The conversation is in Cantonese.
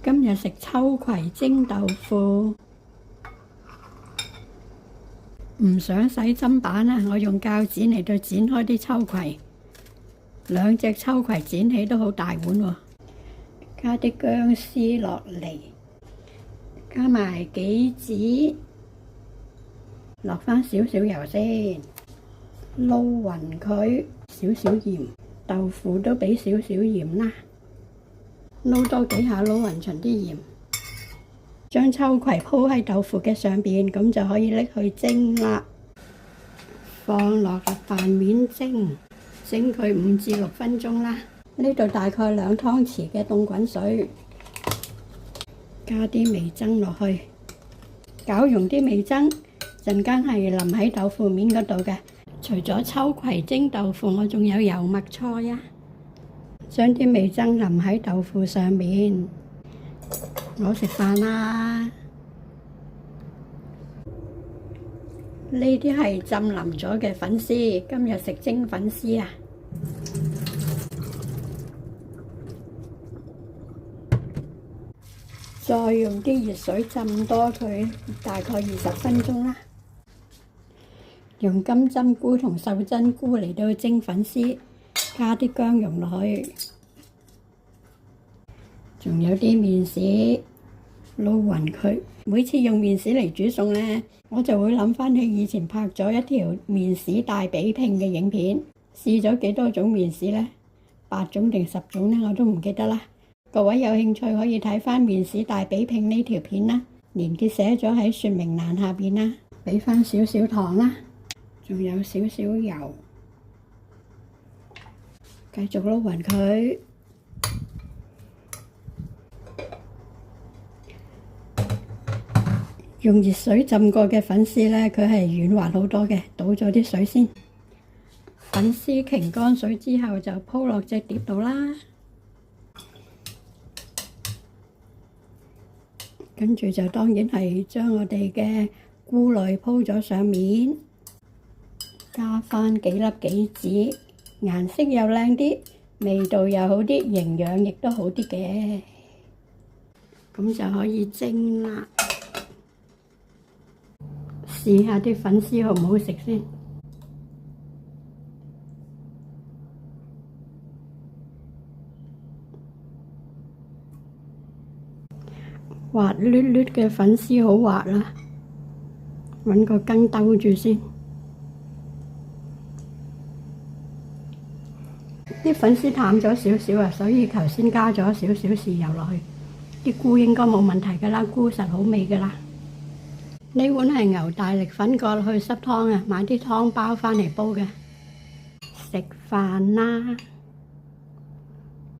今日食秋葵蒸豆腐，唔想洗砧板啊！我用鉸剪嚟到剪開啲秋葵，兩隻秋葵剪起都好大碗喎。加啲薑絲落嚟，加埋杞子，落返少少油先，撈勻佢，少少鹽，豆腐都俾少少鹽啦。撈多幾下，撈勻勻啲鹽，將秋葵鋪喺豆腐嘅上邊，咁就可以拎去蒸啦。放落飯面蒸，蒸佢5至6分鐘啦。呢度大概2湯匙嘅凍滾水，加啲味噌落去，攪溶啲味噌，陣間係淋喺豆腐面嗰度嘅。除咗秋葵蒸豆腐，我仲有油麥菜啊。將啲味噌淋喺豆腐上面，我食飯啦。呢啲係浸腍咗嘅粉絲，今日食蒸粉絲啊！再用啲熱水浸多佢，大概20分鐘啦。用金針菇同秀珍菇嚟到蒸粉絲。加啲薑蓉落去，仲有啲麵豉，撈勻佢。每次用麵豉嚟煮餸呢，我就會諗返起以前拍咗一條麵豉大比拼嘅影片，試咗幾多種麵豉呢？8種定10種呢？我都唔記得啦。各位有興趣可以睇返麵豉大比拼呢條片啦，連結寫咗喺說明欄下邊啦。俾返少少糖啦，仲有少少油。繼續撈勻佢，用熱水浸過嘅粉絲呢，佢係軟滑好多嘅。倒咗啲水先，粉絲擎乾水之後就鋪落隻碟度啦。跟住就當然係將我哋嘅菇類鋪咗上面，加返幾粒杞子。顏色又靚啲，味道又好啲，營養亦都好啲嘅，咁就可以蒸啦。試下啲粉絲好唔好食先，滑捋捋嘅粉絲好滑啦，搵個羹兜住先。啲粉絲淡咗少少啊，所以頭先加咗少少豉油落去。啲菇應該冇問題㗎啦，菇實好味㗎啦。呢碗係牛大力粉過去濕湯啊，買啲湯包返嚟煲嘅。食飯啦！